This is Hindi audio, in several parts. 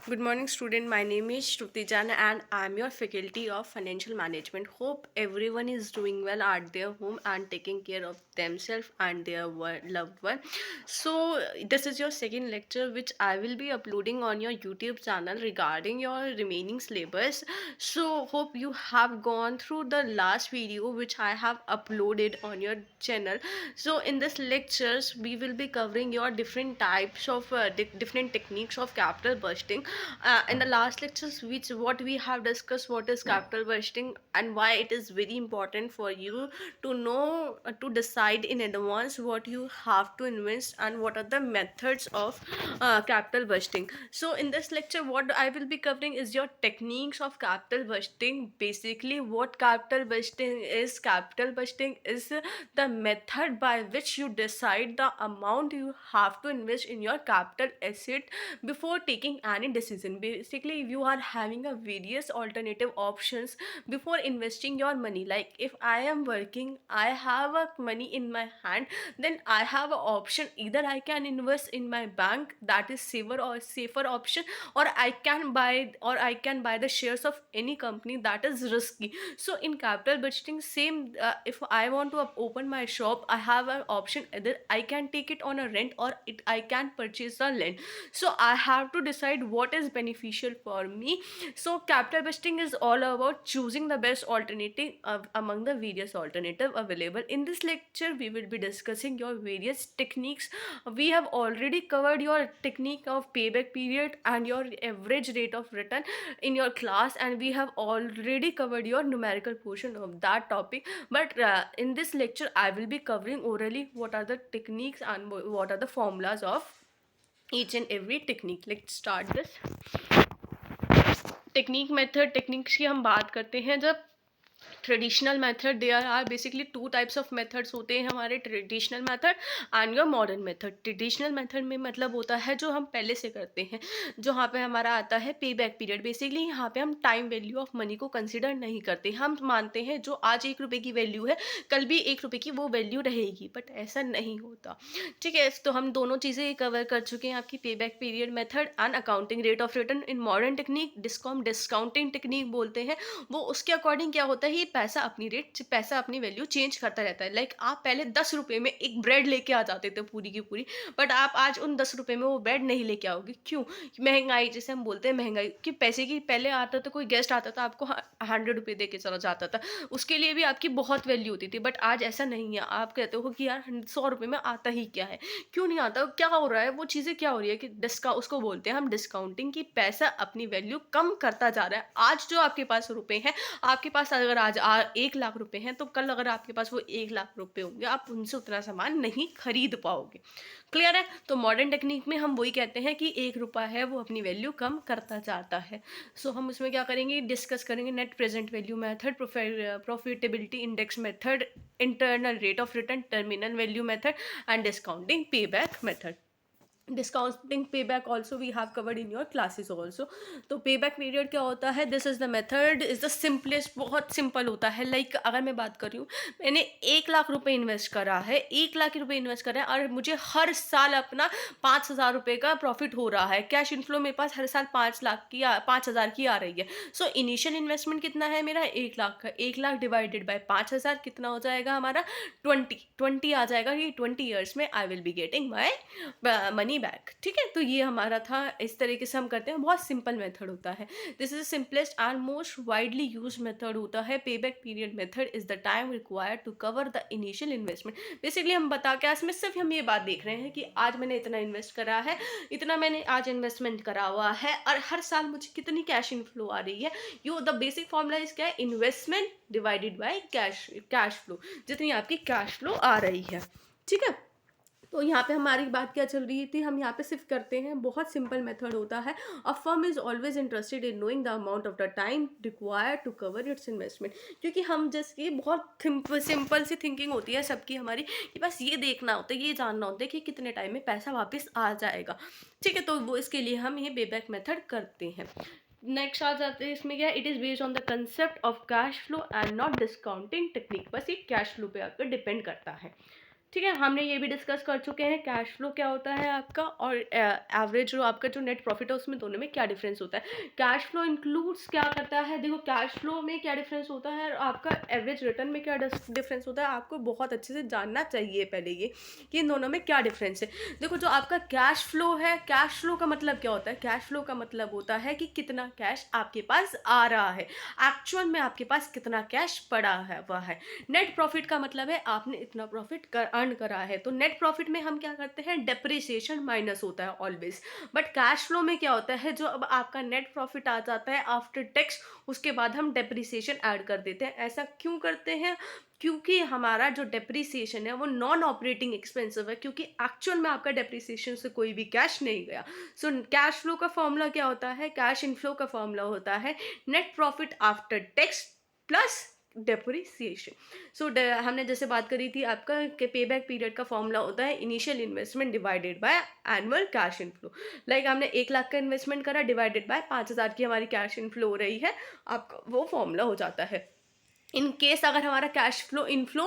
Good morning, student. My name is Shruti Jan, and I'm your faculty of financial management. Hope everyone is doing well at their home and taking care of themselves and their loved one. So, this is your second lecture, which I will be uploading on your YouTube channel regarding your remaining syllabus. So, hope you have gone through the last video which I have uploaded on your channel. So, in this lectures, we will be covering your different types of different techniques of capital bursting. In the last lectures, which what we have discussed, what is capital budgeting and why it is very important for you to know, to decide in advance what you have to invest and what are the methods of capital budgeting. So in this lecture, what I will be covering is your techniques of capital budgeting. Basically, what capital budgeting is. Capital budgeting is the method by which you decide the amount you have to invest in your capital asset before taking any decision. Basically, if you are having a various alternative options before investing your money, like if I am working, I have a money in my hand, then I have an option. Either I can invest in my bank, that is safer option, or I can buy the shares of any company, that is risky. So in capital budgeting, same, if I want to open my shop, I have an option. Either I can take it on a rent, or I can purchase a land. So I have to decide what is beneficial for me. So capital budgeting is all about choosing the best alternative among the various alternative available. In this lecture, we will be discussing your various techniques. We have already covered your technique of payback period and your average rate of return in your class, and we have already covered your numerical portion of that topic. But in this lecture, I will be covering orally what are the techniques and what are the formulas of each and every technique. Let's start this technique method techniques की हम बात करते हैं जब traditional method, there are basically two types of methods होते हैं हमारे, traditional method and your modern method. Traditional method में मतलब होता है जो हम पहले से करते हैं, जहाँ पे हमारा आता है पे बैक पीरियड. बेसिकली यहाँ पे हम टाइम वैल्यू ऑफ मनी को कंसिडर नहीं करते. हम मानते हैं जो आज 1 रुपये की वैल्यू है, कल भी 1 रुपये की वो वैल्यू रहेगी, बट ऐसा नहीं होता. ठीक है, तो हम दोनों चीज़ें कवर कर चुके हैं, आपकी पे back period method and accounting rate of return. In modern technique जिसको हम डिस्काउंटिंग टेक्निक बोलते हैं, वो उसके अकॉर्डिंग क्या होता है, ये पैसा अपनी वैल्यू चेंज करता रहता है. लाइक आप पहले 10 रुपये में एक ब्रेड लेके आ जाते थे पूरी की पूरी, बट आप आज उन 10 रुपये में वो ब्रेड नहीं लेके आओगे. क्यों? महंगाई, जैसे हम बोलते हैं महंगाई कि पैसे की, पहले आता था कोई गेस्ट आता था, आपको 100 रुपये दे के चला जाता था, उसके लिए भी आपकी बहुत वैल्यू होती थी. बट आज ऐसा नहीं है. आप कहते हो कि यार 100 रुपये में आता ही क्या है, क्यों नहीं आता, क्या हो रहा है, वो चीज़ें क्या हो रही है कि उसको बोलते हैं हम डिस्काउंटिंग, की पैसा अपनी वैल्यू कम करता जा रहा है. आज जो आपके पास रुपए हैं, आपके पास अगर आज 1 लाख रुपए हैं, तो कल अगर आपके पास वो 1 लाख रुपए होंगे, आप उनसे उतना सामान नहीं खरीद पाओगे. क्लियर है? तो मॉडर्न टेक्निक में हम वही कहते हैं कि 1 रुपया है वो अपनी वैल्यू कम करता जाता है. सो हम उसमें क्या करेंगे, डिस्कस करेंगे net present value method, profitability index method, internal rate of return, terminal value method and discounting pay back method. Discounting pay back also we have covered in your classes also. तो पे बैक पीरियड क्या होता है, this is the method, is the simplest, बहुत सिंपल होता है. लाइक अगर मैं बात कर रही हूँ, मैंने 1 लाख रुपए इन्वेस्ट करा है, 1 लाख रुपए इन्वेस्ट करा है, और मुझे हर साल अपना 5,000 रुपये का प्रॉफिट हो रहा है. कैश इनफ्लो मेरे पास हर साल 5,000 की आ रही है. सो इनिशियल इन्वेस्टमेंट कितना है मेरा, 1 लाख का. 1 लाख डिवाइडेड बाय 5,000 कितना हो जाएगा हमारा, 20 आ जाएगा. ये 20 ईयर्स में I will be getting my money back. ठीक है, तो ये हमारा था. इस तरीके से हम करते हैं, बहुत सिंपल मेथड होता है. This is simplest and most widely use method होता है. Pay back period method is the time required to cover the initial investment. Basically हम बता के इसमें सिर्फ हम ये बात देख रहे हैं कि आज मैंने इतना इन्वेस्ट करा है, इतना मैंने आज इन्वेस्टमेंट करा हुआ है, और हर साल मुझे कितनी कैश इनफ्लो आ रही है. You the basic formula is क्या है, investment divided by cash flow, जितनी आपकी कैश फ्लो आ रही है. ठीक है, तो यहाँ पे हमारी बात क्या चल रही थी, हम यहाँ पे सिर्फ करते हैं, बहुत सिंपल मेथड होता है. A firm is always interested in knowing the amount of the time required to cover its investment. क्योंकि हम जैसे बहुत सिंपल सी थिंकिंग होती है सबकी हमारी, कि बस ये देखना होता है, ये जानना होता है कि कितने टाइम में पैसा वापस आ जाएगा. ठीक है, तो वो इसके लिए हम ये पे बैक मेथड करते हैं. नेक्स्ट आ जाते हैं इसमें क्या, it is based on the concept of cash flow and not discounting technique. बस ये कैश फ्लो पे आपका डिपेंड करता है. ठीक है, हमने ये भी डिस्कस कर चुके हैं कैश फ्लो क्या होता है आपका, और एवरेज जो आपका जो नेट प्रॉफिट है उसमें दोनों में क्या डिफरेंस होता है। कैश फ्लो इंक्लूड्स क्या करता है, देखो कैश फ्लो में क्या डिफरेंस होता है और आपका एवरेज रिटर्न में क्या डिफरेंस होता है, आपको बहुत अच्छे से जानना चाहिए पहले ये कि इन दोनों में क्या डिफरेंस है। देखो जो आपका कैश फ्लो है, कैश फ्लो का मतलब क्या होता है, कैश फ्लो का मतलब होता है कि कितना कैश आपके पास आ रहा है, एक्चुअल में आपके पास कितना कैश पड़ा है वह है। नेट प्रॉफिट का मतलब है आपने इतना प्रॉफिट अर्न करा है, तो नेट प्रॉफिट में हम क्या करते हैं, डेप्रिसिएशन माइनस होता है ऑलवेज। बट कैश फ्लो में क्या होता है, जो अब आपका नेट प्रॉफिट आ जाता है आफ्टर टैक्स, उसके बाद हम डेप्रिसिएशन ऐड कर देते हैं। ऐसा क्यों करते हैं, क्योंकि हमारा जो डेप्रिसिएशन है वो नॉन ऑपरेटिंग एक्सपेंसिव है, क्योंकि एक्चुअल में आपका डेप्रिसिएशन से कोई भी कैश नहीं गया। सो कैश फ्लो का फॉर्मूला क्या होता है, कैश इनफ्लो का फॉर्मूला होता है net profit after tax plus depreciation. So हमने जैसे बात करी थी आपका कि पे बैक पीरियड का फॉर्मूला होता है initial investment divided by annual cash inflow. Like हमने 1 लाख का इन्वेस्टमेंट करा डिवाइडेड बाय 5,000 की हमारी कैश इनफ्लो हो रही है, आपका वो फॉर्मूला हो जाता है। इन केस अगर हमारा कैश फ्लो इनफ्लो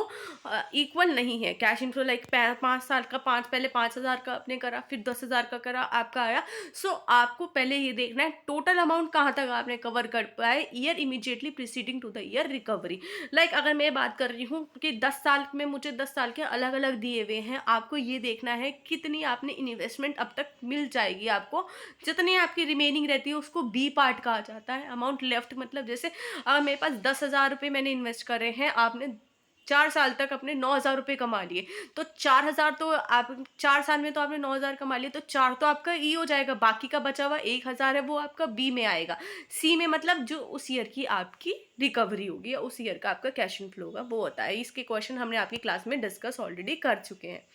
इक्वल नहीं है, कैश इनफ्लो लाइक 5 साल का पहले 5,000 का आपने करा, फिर 10,000 का करा, आपका आया। सो आपको पहले ये देखना है टोटल अमाउंट कहाँ तक आपने कवर कर पाए year immediately preceding to the year recovery. Like अगर मैं बात कर रही हूँ कि 10 साल में मुझे 10 साल के अलग अलग दिए हुए हैं, आपको ये देखना है कितनी आपने इन्वेस्टमेंट अब तक मिल जाएगी आपको, जितनी आपकी रिमेनिंग रहती है उसको बी पार्ट कहा जाता है। अमाउंट लेफ्ट मतलब जैसे मेरे पास 10,000 रुपये मैंने इन्वेस्ट करे हैं, आपने 4 साल तक अपने 9,000 रुपये कमा लिए, तो 4,000 तो आप 4 साल में तो आपने 9,000 कमा लिए, तो 4 तो आपका ई हो जाएगा, बाकी का बचा हुआ 1,000 है वो आपका बी में आएगा। सी में मतलब जो उस ईयर की आपकी रिकवरी होगी या उस ईयर का आपका कैश इनफ्लो होगा वो होता है। इसके क्वेश्चन हमने आपकी क्लास में डिस्कस ऑलरेडी कर चुके हैं।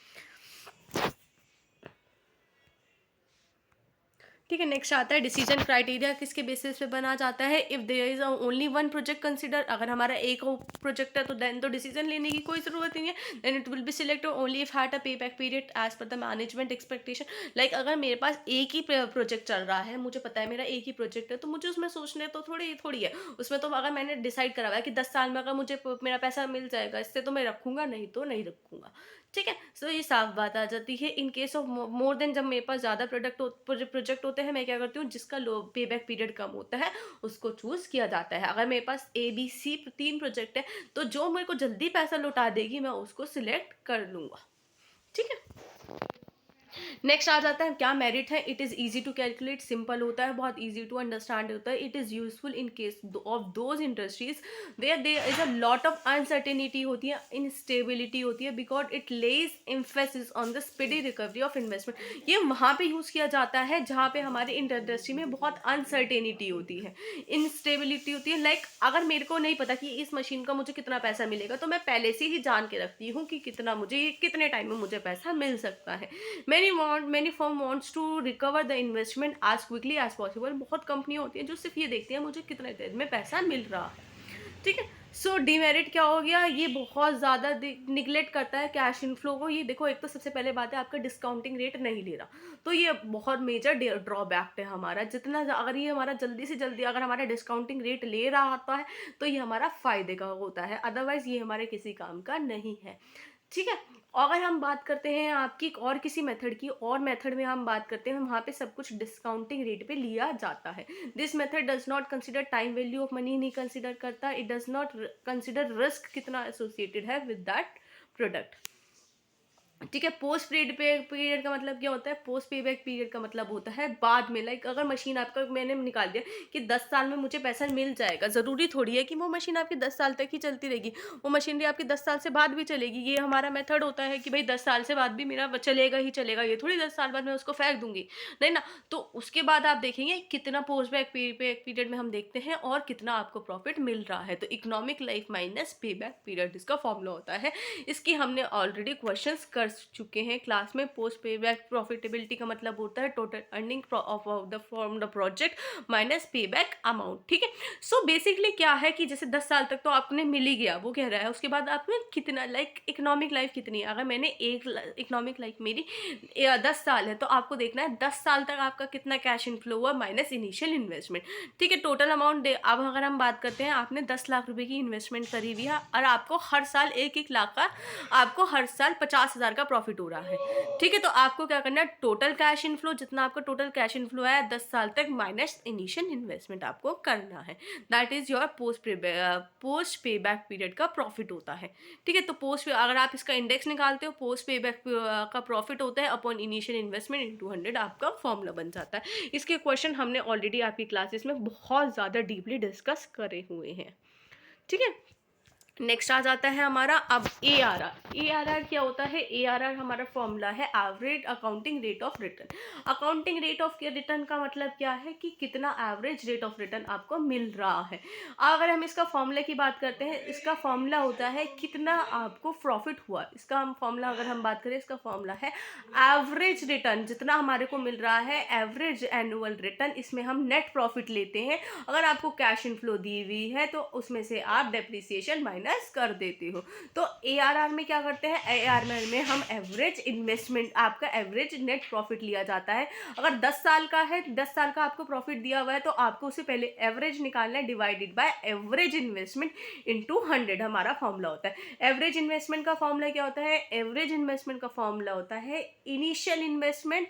ठीक है, नेक्स्ट आता है डिसीजन क्राइटेरिया किसके बेसिस पे बना जाता है। If there is only one project consider, अगर हमारा एक प्रोजेक्ट है तो देन तो डिसीजन लेने की कोई ज़रूरत नहीं है, then it will be select only if had a पे back period as per the management expectation. Like अगर मेरे पास एक ही प्रोजेक्ट चल रहा है, मुझे पता है मेरा एक ही प्रोजेक्ट है, तो मुझे उसमें सोचने तो थोड़ी है उसमें। तो अगर मैंने डिसाइड करा हुआ है कि 10 साल में अगर मुझे मेरा पैसा मिल जाएगा इससे, तो मैं रखूँगा, नहीं तो नहीं रखूँगा। ठीक है, सो ये साफ बात आ जाती है। इन केस ऑफ मोर देन, जब मेरे पास ज़्यादा प्रोजेक्ट होते हैं, मैं क्या करती हूँ, जिसका लो पे बैक पीरियड कम होता है उसको चूज़ किया जाता है। अगर मेरे पास ABC 3 प्रोजेक्ट है, तो जो मेरे को जल्दी पैसा लौटा देगी मैं उसको सिलेक्ट कर लूँगा। ठीक है, नेक्स्ट आ जाता है क्या मेरिट है। It is easy to calculate, simple होता है, बहुत ईजी टू अंडरस्टैंड होता है। It is useful in case of those industries where there is a lot of uncertainty होती है, इंस्टेबिलिटी होती है, because it lays emphasis on the speedy recovery of investment. ये वहाँ पे यूज़ किया जाता है जहाँ पे हमारे इंडस्ट्री में बहुत अनसर्टेनिटी होती है, इंस्टेबिलिटी होती है। लाइक अगर मेरे को नहीं पता कि इस मशीन का मुझे कितना पैसा मिलेगा, तो मैं पहले से ही जान के रखती हूँ कि कितना मुझे कितने टाइम में मुझे पैसा मिल सकता है। many firm wants to recover the investment as quickly as possible। बहुत कंपनियां होती हैं जो सिर्फ ये देखती हैं मुझे कितने देर में पैसा मिल रहा है। ठीक है, सो डीमेरिट क्या हो गया, ये बहुत ज़्यादा निगलेक्ट करता है कैश इनफ्लो को। ये देखो, एक तो सबसे पहले बात है आपका डिस्काउंटिंग रेट नहीं ले रहा, तो ये बहुत मेजर ड्रॉबैक है हमारा। जितना अगर ये हमारा जल्दी से जल्दी अगर हमारा डिस्काउंटिंग रेट ले रहा होता है तो ये हमारा फ़ायदे का होता है, अदरवाइज़ ये हमारे किसी काम का नहीं है। ठीक है, अगर हम बात करते हैं आपकी और किसी मेथड की, और मेथड में हम बात करते हैं वहाँ पे सब कुछ डिस्काउंटिंग रेट पे लिया जाता है। This method does not consider time value of money, नहीं कंसिडर करता। It does not consider risk कितना एसोसिएटेड है विद दैट प्रोडक्ट। ठीक है, पोस्ट पीरियड का मतलब क्या होता है, पोस्ट पे बैक पीरियड का मतलब होता है बाद में। लाइक अगर मशीन आपका मैंने निकाल दिया कि 10 साल में मुझे पैसा मिल जाएगा, ज़रूरी थोड़ी है कि वो मशीन आपकी 10 साल तक ही चलती रहेगी, वो मशीनरी आपकी 10 साल से बाद भी चलेगी। ये हमारा मेथड होता है कि भाई 10 साल से बाद भी मेरा चलेगा ही चलेगा, ये थोड़ी 10 साल बाद मैं उसको फेंक दूंगी, नहीं ना। तो उसके बाद आप देखेंगे कितना पोस्ट बैक पीरियड में हम देखते हैं और कितना आपको प्रॉफिट मिल रहा है। तो इकोनॉमिक लाइफ माइनस पे बैक पीरियड इसका फॉर्मूला होता है। इसकी हमने ऑलरेडी क्वेश्चंस कर कर चुके हैं क्लास में। पोस्ट पे बैक प्रॉफिटेबिलिटी का मतलब होता है total earning of the from the project minus पे बैक अमाउंट, ठीक है। सो बेसिकली क्या है कि जैसे 10 साल तक तो आपने मिल ही गया, वो कह रहा है उसके बाद आपने कितना लाइक इकोनॉमिक लाइफ कितनी है। अगर मैंने इकोनॉमिक लाइफ मेरी 10 साल है तो आपको देखना है 10 साल तक आपका कितना कैश इनफ्लो हुआ माइनस इनिशियल इन्वेस्टमेंट, ठीक है। टोटल अमाउंट अब अगर हम बात करते हैं, आपने 10 लाख रुपए की इन्वेस्टमेंट करी हुई है और आपको हर साल 1-1 लाख का, आपको हर साल 50,000 का प्रॉफिट हो रहा है, ठीक है। तो आपको क्या करना है, टोटल कैश इनफ्लो जितना आपका टोटल कैश इनफ्लो है 10 साल तक माइनस इनिशियल इन्वेस्टमेंट आपको करना है। दैट इज योर पोस्ट पे बैक पीरियड का प्रॉफिट होता है, ठीक है। तो अगर आप इसका इंडेक्स निकालते हो, पोस्ट पे बैक का प्रॉफिट होता है अपॉन इनिशियल इन्वेस्टमेंट इनटू 100, आपका फॉर्मूला बन जाता है। इसके क्वेश्चन हमने ऑलरेडी आपकी क्लासेस में बहुत ज़्यादा डीपली डिस्कस करे हुए हैं, ठीक है। नेक्स्ट आ जाता है हमारा अब ARR। ARR क्या होता है? ARR हमारा फॉर्मूला है average accounting rate of return. Accounting rate of return का मतलब क्या है कि कितना एवरेज रेट ऑफ रिटर्न आपको मिल रहा है। अगर हम इसका फॉर्मूला की बात करते हैं, इसका फॉर्मूला होता है कितना आपको प्रॉफिट हुआ। इसका हम फॉर्मूला अगर हम बात करें, इसका फॉर्मूला है एवरेज रिटर्न, जितना हमारे को मिल रहा है एवरेज एनुअल रिटर्न, इसमें हम नेट प्रॉफिट लेते हैं। अगर आपको कैश इनफ्लो दी हुई है तो उसमें से आप डेप्रिसिएशन माइनस कर देते हो। तो ARR में क्या करते हैं, ARR में हम एवरेज इन्वेस्टमेंट, आपका एवरेज नेट प्रॉफिट लिया जाता है। अगर 10 साल का है, 10 साल का आपको प्रॉफिट दिया हुआ है तो आपको उससे पहले एवरेज निकालना है divided by average investment into 100 हमारा फॉर्मूला होता है। एवरेज इन्वेस्टमेंट का फॉर्मूला क्या होता है? एवरेज इन्वेस्टमेंट का फॉर्मूला होता है initial investment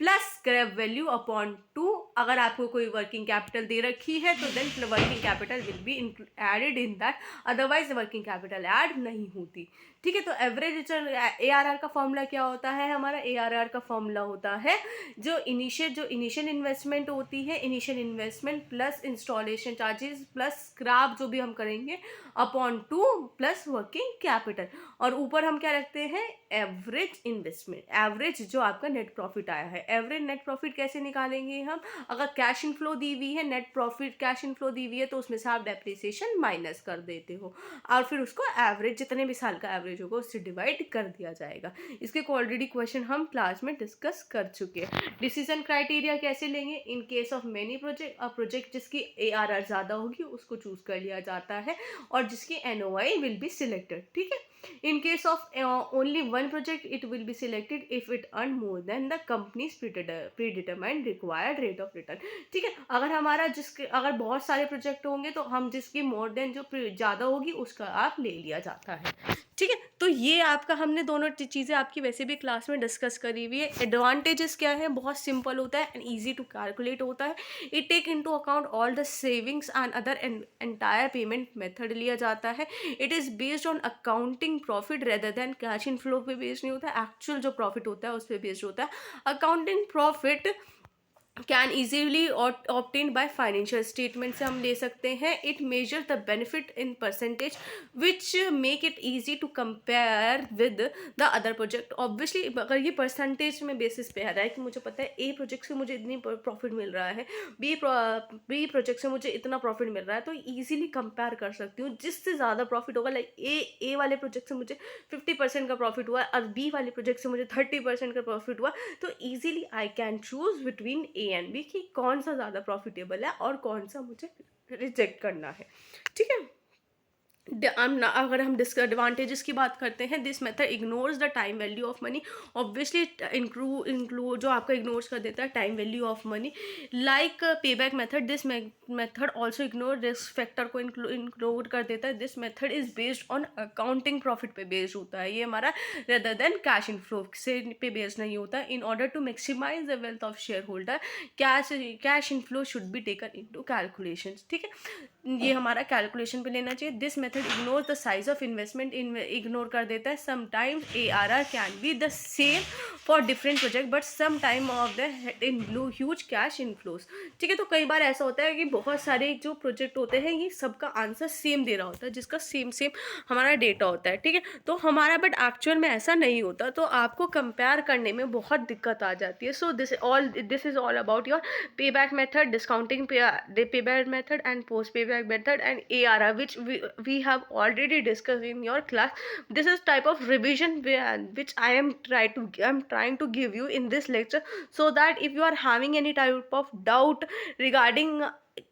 plus scrap value upon 2। अगर आपको कोई वर्किंग कैपिटल दे रखी है तो then working capital will be added in that, otherwise working capital add नहीं होती, ठीक है। तो एवरेज ARR का फॉर्मूला क्या होता है? हमारा ARR का फॉर्मूला होता है जो इनिशियल इन्वेस्टमेंट होती है, initial investment plus installation charges plus scrap जो भी हम करेंगे अपॉन 2 प्लस वर्किंग कैपिटल, और ऊपर हम क्या रखते हैं, एवरेज इन्वेस्टमेंट, एवरेज जो आपका नेट प्रॉफिट आया है। एवरेज नेट प्रॉफिट कैसे निकालेंगे हम? अगर कैश इनफ्लो दी हुई है, नेट प्रॉफिट कैश इनफ्लो दी हुई है तो उसमें से आप डेप्रिसिएशन माइनस कर देते हो और फिर उसको एवरेज, जितने भी साल का एवरेज होगा उससे डिवाइड कर दिया जाएगा। इसके ऑलरेडी क्वेश्चन हम क्लास में डिस्कस कर चुके हैं। डिसीजन क्राइटेरिया कैसे लेंगे? इन केस ऑफ मेनी प्रोजेक्ट जिसकी ARR ज़्यादा होगी उसको चूज कर लिया जाता है और जिसकी NOI विल बी सिलेक्टेड, ठीक है। In case of only one project, it will be selected if it earn more than the company's predetermined required rate of return, ठीक है। अगर बहुत सारे प्रोजेक्ट होंगे तो हम जिसकी मोर देन जो ज़्यादा होगी उसका आप ले लिया जाता है, ठीक है। तो ये आपका हमने दोनों चीज़ें आपकी वैसे भी क्लास में डिस्कस करी हुई है। एडवांटेजेस क्या है? बहुत सिंपल होता है एंड ईजी टू कैलकुलेट होता है। It take into account all the savings and other entire payment method लिया जाता है। It is based on accounting profit rather than cash inflow पे बेस्ड नहीं होता है, एक्चुअल जो प्रॉफिट होता है उस पर बेस्ड होता है। Accounting profit can easily obtain by financial statement से हम ले सकते हैं। It measure the benefit in percentage which make it easy to compare with the other project. Obviously अगर ये परसेंटेज में बेसिस पे आ रहा है कि मुझे पता है ए प्रोजेक्ट से मुझे इतनी प्रॉफिट मिल रहा है, बी प्रोजेक्ट से मुझे इतना प्रॉफिट मिल रहा है, तो ईजिली कंपेयर कर सकती हूँ। जिससे ज़्यादा प्रॉफिट होगा, लाइक ए वाले प्रोजेक्ट से मुझे 50% का प्रॉफिट हुआ और बी वाले प्रोजेक्ट से मुझे 30% का प्रॉफिट हुआ, तो easily I can choose between A and B कि कौन सा ज़्यादा प्रॉफिटेबल है और कौन सा मुझे रिजेक्ट करना है, ठीक है। अगर हम डिसएडवांटेजेस की बात करते हैं, this method ignores the time value of money. Obviously include जो आपका इग्नोर्स कर देता है time value of money. Like पे back method, this method also ignore risk factor को इंक्लूड कर देता है। This method is based on accounting profit पे बेस्ड होता है, ये हमारा रेदर देन कैश इनफ्लो से पे बेस्ड नहीं होता। In order to maximize the wealth of share holder, cash inflow should be taken into calculation, ठीक है। ये हमारा कैलकुलेशन पे लेना चाहिए। This method ignore the size of investment, ignore कर देता है। Sometimes ARR can be the same for different project but some time of the in huge cash inflows, ठीक है। तो कई बार ऐसा होता है कि बहुत सारे जो प्रोजेक्ट होते हैं ये सबका आंसर सेम दे रहा होता है, जिसका सेम हमारा डेटा होता है, ठीक है। तो हमारा बट एक्चुअल में ऐसा नहीं होता, तो आपको कंपेयर करने में बहुत दिक्कत आ जाती है। So this is all about your पे back method, discounting pay back method and post पे back subtract method, and ARR, which we have already discussed in your class. This is type of revision which I'm trying to give you in this lecture, so that if you are having any type of doubt regarding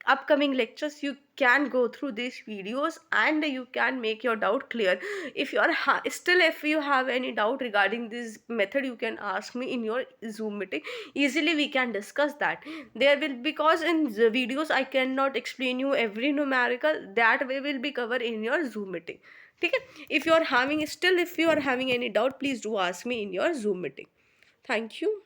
upcoming lectures, you can go through these videos and you can make your doubt clear. If you are still, if you have any doubt regarding this method, you can ask me in your Zoom meeting. Easily we can discuss that. There will, because in the videos I cannot explain you every numerical, that way will be covered in your Zoom meeting. Okay, if you are having any doubt, please do ask me in your Zoom meeting. Thank you.